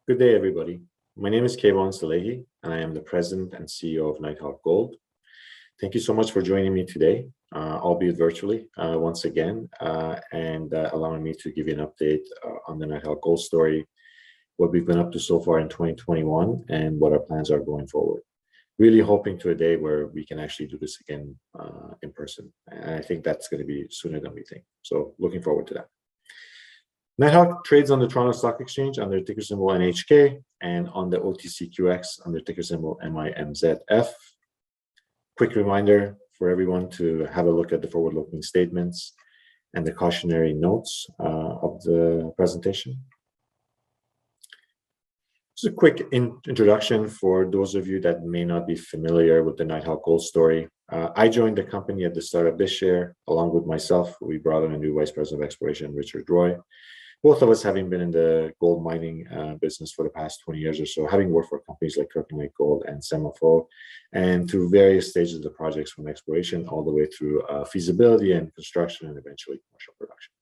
Good day, everybody. My name is Keyvan Salehi, and I am the President and CEO of Nighthawk Gold. Thank you so much for joining me today, albeit virtually, once again, and allowing me to give you an update on the Nighthawk Gold story, what we've been up to so far in 2021, and what our plans are going forward. Really hoping to a day where we can actually do this again in person. And I think that's going to be sooner than we think. So looking forward to that. Nighthawk trades on the Toronto Stock Exchange under ticker symbol NHK and on the OTCQX under ticker symbol MIMZF. Quick reminder for everyone to have a look at the forward-looking statements and the cautionary notes of the presentation. Just a quick introduction for those of you that may not be familiar with the Nighthawk Gold story. I joined the company at the start of this year. Along with myself, we brought in a new Vice President of Exploration, Richard Roy. Both of us having been in the gold mining business for the past 20 years or so, having worked for companies like Kirkland Gold and Semafo, and through various stages of the projects from exploration all the way through feasibility and construction and eventually commercial production.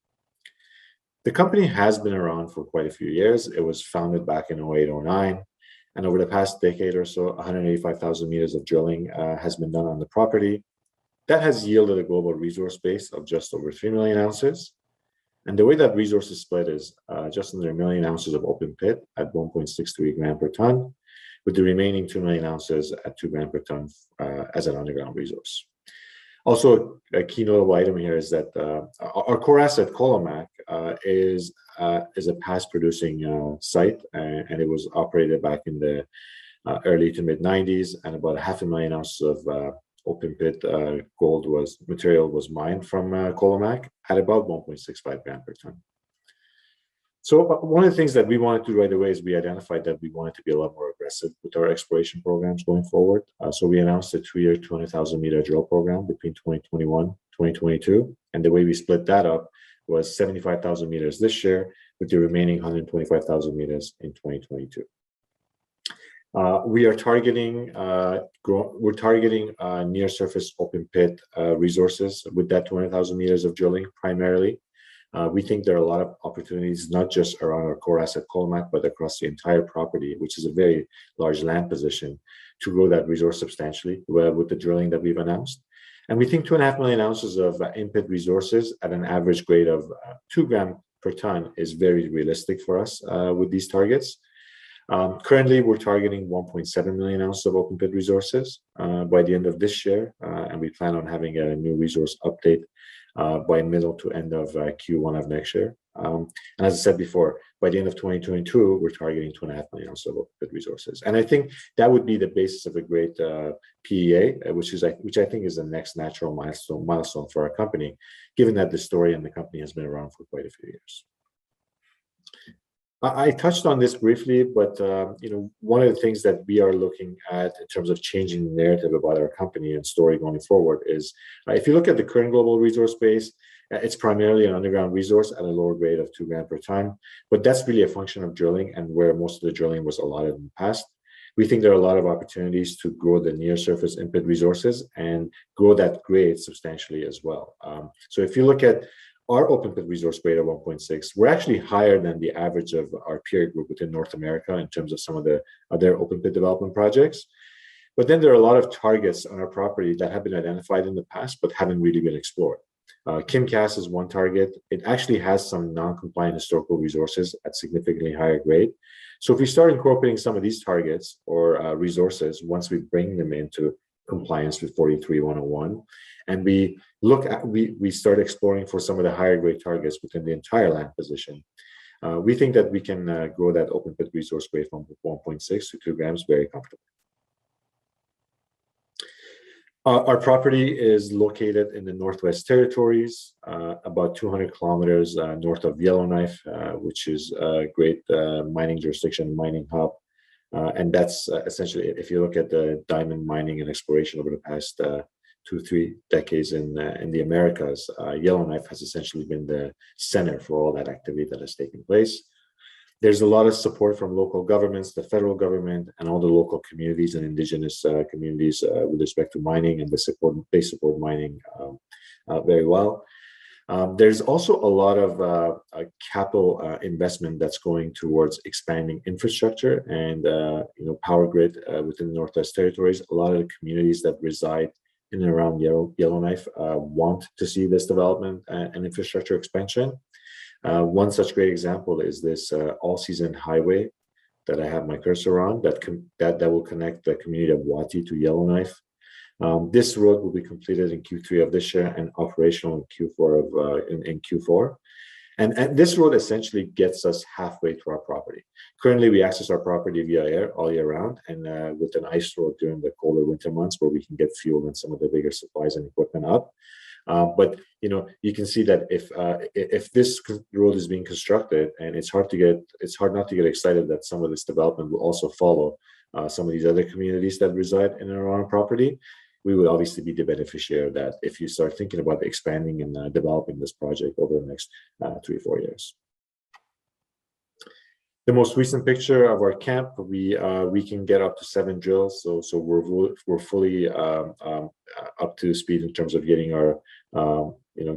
The company has been around for quite a few years. It was founded back in 08-09, and over the past decade or so, 185,000 meters of drilling has been done on the property. That has yielded a global resource base of just over 3 million ounces. And the way that resource is split is just under 1 million ounces of open pit at 1.63 gram per ton, with the remaining 2 million ounces at 2 gram per ton as an underground resource. Also, a key notable item here is that our core asset, Colomac, is a past producing site, and it was operated back in the early to mid 90s, and about 500,000 ounces of open pit gold material was mined from Colomac at about 1.65 gram per ton. So one of the things that we wanted to do right away is we identified that we wanted to be a lot more aggressive with our exploration programs going forward. So we announced a 2-year, 200,000 meter drill program between 2021, 2022. And the way we split that up was 75,000 meters this year with the remaining 125,000 meters in 2022. We are targeting near surface open pit resources with that 200,000 meters of drilling primarily. We think there are a lot of opportunities, not just around our core asset Colomac, but across the entire property, which is a very large land position, to grow that resource substantially with the drilling that we've announced. And we think 2.5 million ounces of in-pit resources at an average grade of 2 gram per ton is very realistic for us with these targets. Currently, we're targeting 1.7 million ounces of open pit resources by the end of this year, and we plan on having a new resource update by middle to end of Q1 of next year. And as I said before, by the end of 2022, we're targeting 2.5 million ounces of open pit resources. And I think that would be the basis of a great PEA, which I think is the next natural milestone for our company, given that the story and the company has been around for quite a few years. I touched on this briefly, but one of the things that we are looking at in terms of changing the narrative about our company and story going forward is, if you look at the current global resource base, it's primarily an underground resource at a lower grade of 2 gram per ton, but that's really a function of drilling and where most of the drilling was allotted in the past. We think there are a lot of opportunities to grow the near surface in-pit resources and grow that grade substantially as well. So if you look at our open pit resource grade of 1.6, we're actually higher than the average of our peer group within North America in terms of some of the other open pit development projects. But then there are a lot of targets on our property that have been identified in the past but haven't really been explored. Kimcast is one target. It actually has some non-compliant historical resources at significantly higher grade. So if we start incorporating some of these targets or resources, once we bring them into compliance with 43-101, and we start exploring for some of the higher grade targets within the entire land position, we think that we can grow that open pit resource grade from 1.6 to 2 grams very comfortably. Our property is located in the Northwest Territories, about 200 kilometers north of Yellowknife, which is a great mining jurisdiction, mining hub. And that's essentially, if you look at the diamond mining and exploration over the past 2-3 decades in the Americas, Yellowknife has essentially been the center for all that activity that has taken place. There's a lot of support from local governments, the federal government, and all the local communities and indigenous communities with respect to mining, and they support mining very well. There's also a lot of capital investment that's going towards expanding infrastructure and power grid within the Northwest Territories. A lot of the communities that reside in and around Yellowknife want to see this development and infrastructure expansion. One such great example is this all-season highway that I have my cursor on that will connect the community of Wati to Yellowknife. This road will be completed in Q3 of this year and operational in Q4. And this road essentially gets us halfway to our property. Currently, we access our property via air all year round, and with an ice road during the colder winter months, where we can get fuel and some of the bigger supplies and equipment up. But you can see that if this road is being constructed, and it's hard not to get excited that some of this development will also follow some of these other communities that reside in and around our property. We would obviously be the beneficiary of that if you start thinking about expanding and developing this project over the next 3 or 4 years. The most recent picture of our camp, we can get up to 7 drills, so we're fully up to speed in terms of getting our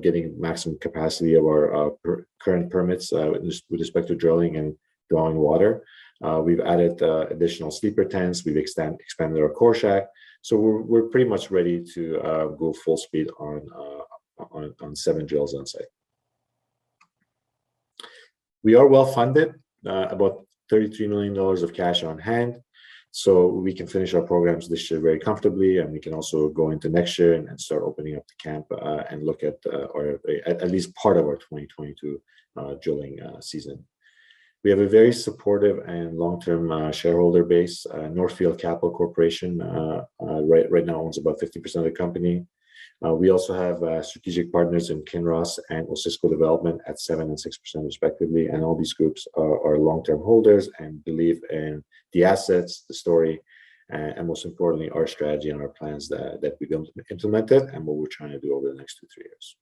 getting maximum capacity of our current permits with respect to drilling and drawing water. We've added additional sleeper tents. We've expanded our core shack. So we're pretty much ready to go full speed on 7 drills on site. We are well funded, about $33 million of cash on hand, so we can finish our programs this year very comfortably, and we can also go into next year and start opening up the camp and look at at least part of our 2022 drilling season. We have a very supportive and long-term shareholder base. Northfield Capital Corporation right now owns about 50% of the company. We also have strategic partners in Kinross and Osisko Development at 7% and 6% respectively, and all these groups are long-term holders and believe in the assets, the story, and most importantly, our strategy and our plans that we've implemented and what we're trying to do over the next 2-3 years.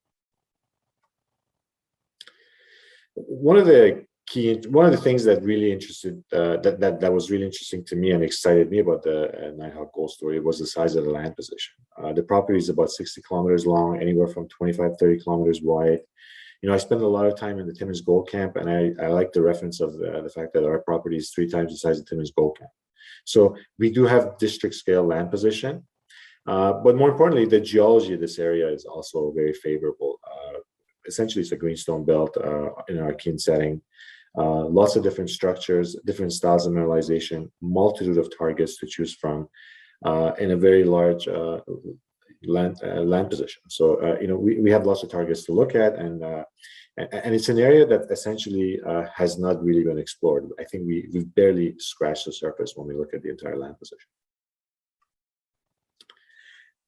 One of the things that really interested that was really interesting to me and excited me about the Nighthawk Gold story was the size of the land position. The property is about 60 kilometers long, anywhere from 25-30 kilometers wide. I spend a lot of time in the Timmins Gold Camp, and I like the reference of the fact that our property is 3 times the size of Timmins Gold Camp. So we do have district scale land position, but more importantly, the geology of this area is also very favorable. Essentially, it's a greenstone belt in an archean setting. Lots of different structures, different styles of mineralization, multitude of targets to choose from in a very large land position. So we have lots of targets to look at, and it's an area that essentially has not really been explored. I think we've barely scratched the surface when we look at the entire land position.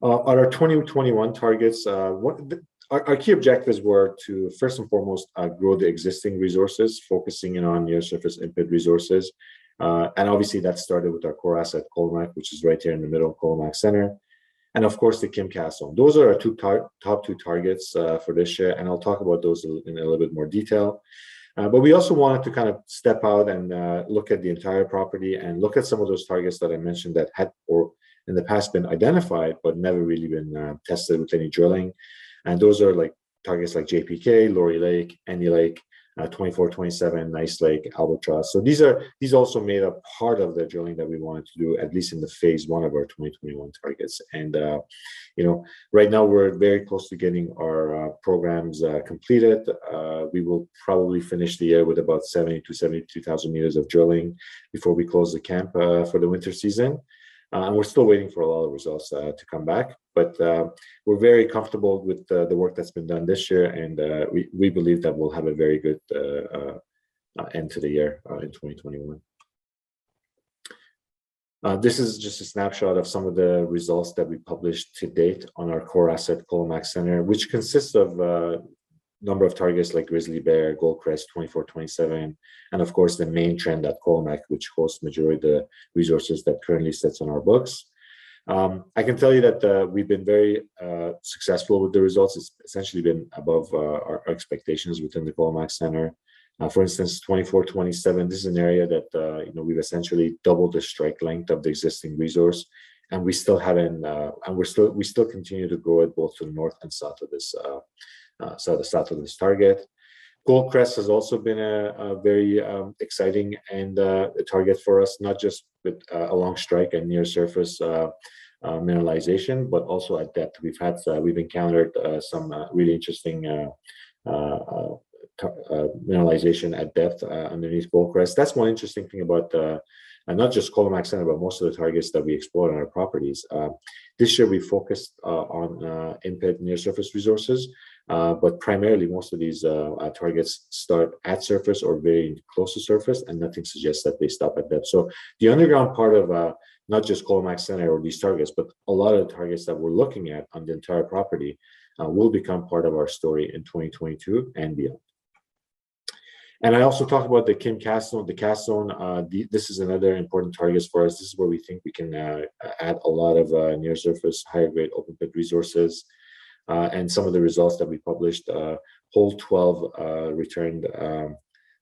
On our 2021 targets, our key objectives were to first and foremost grow the existing resources, focusing in on near-surface Inferred Resources, and obviously that started with our core asset Colomac, which is right here in the middle of Colomac Center, and of course the Kimcast zone. Those are our top two targets for this year, and I'll talk about those in a little bit more detail. But we also wanted to kind of step out and look at the entire property and look at some of those targets that I mentioned that had or in the past been identified but never really been tested with any drilling. And those are like targets like JPK, Laurie Lake, Indin Lake, 2427, Nice Lake, Albatross. So these also made a part of the drilling that we wanted to do, at least in the phase 1 of our 2021 targets. And right now we're very close to getting our programs completed. We will probably finish the year with about 70 to 72,000 meters of drilling before we close the camp for the winter season. And we're still waiting for a lot of results to come back, but we're very comfortable with the work that's been done this year, and we believe that we'll have a very good end to the year in 2021. This is just a snapshot of some of the results that we published to date on our core asset Colomac Center, which consists of number of targets like Grizzly Bear, Goldcrest, 2427, and of course the main trend at Colomac, which hosts majority of the resources that currently sits on our books. I can tell you that we've been very successful with the results. It's essentially been above our expectations within the Colomac Center. For instance, 2427, this is an area that we've essentially doubled the strike length of the existing resource, and we still haven't, and we still continue to grow it both to the north and south of this south of this target. Goldcrest has also been a very exciting and a target for us, not just with along strike and near surface mineralization, but also at depth. We've encountered some really interesting mineralization at depth underneath Goldcrest. That's one interesting thing about not just Colomac Center, but most of the targets that we explore on our properties. This year we focused on in-pit near surface resources, but primarily most of these targets start at surface or very close to surface, and nothing suggests that they stop at depth. So the underground part of not just Colomac Center or these targets, but a lot of the targets that we're looking at on the entire property will become part of our story in 2022 and beyond. And I also talked about the Kim Cast Zone. The Cast Zone, this is another important target for us. This is where we think we can add a lot of near surface, higher grade open pit resources. And some of the results that we published, hole 12 returned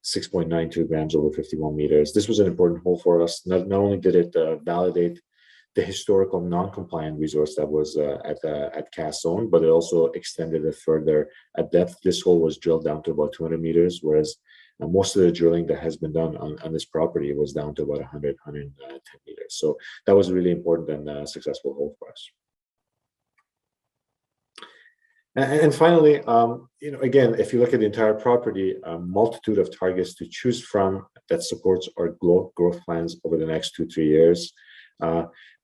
6.92 grams over 51 meters. This was an important hole for us. Not only did it validate the historical non-compliant resource that was at Cast Zone, but it also extended it further at depth. This hole was drilled down to about 200 meters, whereas most of the drilling that has been done on this property was down to about 100, 110 meters. So that was a really important and successful hole for us. And finally, again, if you look at the entire property, a multitude of targets to choose from that supports our growth plans over the next 2-3 years.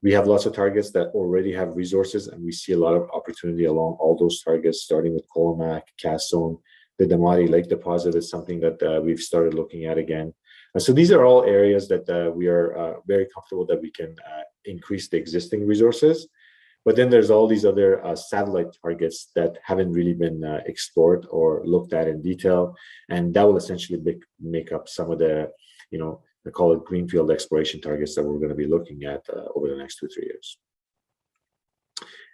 We have lots of targets that already have resources, and we see a lot of opportunity along all those targets, starting with Colomac, Cast Zone. The Damari Lake deposit is something that we've started looking at again. So these are all areas that we are very comfortable that we can increase the existing resources. But then there's all these other satellite targets that haven't really been explored or looked at in detail. And that will essentially make up some of the, they call it greenfield exploration targets that we're going to be looking at over the next 2-3 years.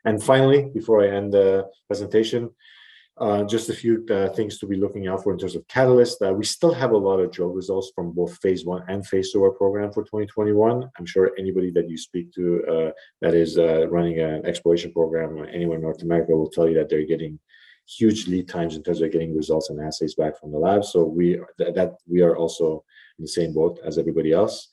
And finally, before I end the presentation, just a few things to be looking out for in terms of catalysts. We still have a lot of drill results from both phase 1 and phase 2 of our program for 2021. I'm sure anybody that you speak to that is running an exploration program anywhere in North America will tell you that they're getting huge lead times in terms of getting results and assays back from the lab. So we are also in the same boat as everybody else.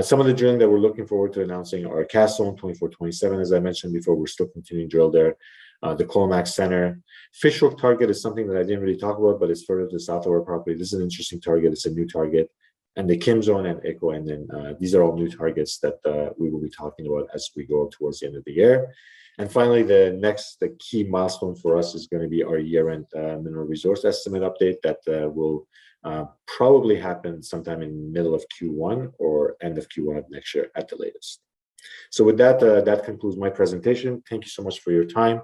Some of the drilling that we're looking forward to announcing are Cast Zone 2427, as I mentioned before. We're still continuing to drill there. The Colomac Center. Fishhook target is something that I didn't really talk about, but it's further to the south of our property. This is an interesting target. It's a new target. And the Kim Zone and Echo, and then these are all new targets that we will be talking about as we go towards the end of the year. And finally, the key milestone for us is going to be our year-end mineral resource estimate update that will probably happen sometime in middle of Q1 or end of Q1 of next year at the latest. So with that, that concludes my presentation. Thank you so much for your time,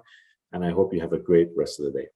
and I hope you have a great rest of the day.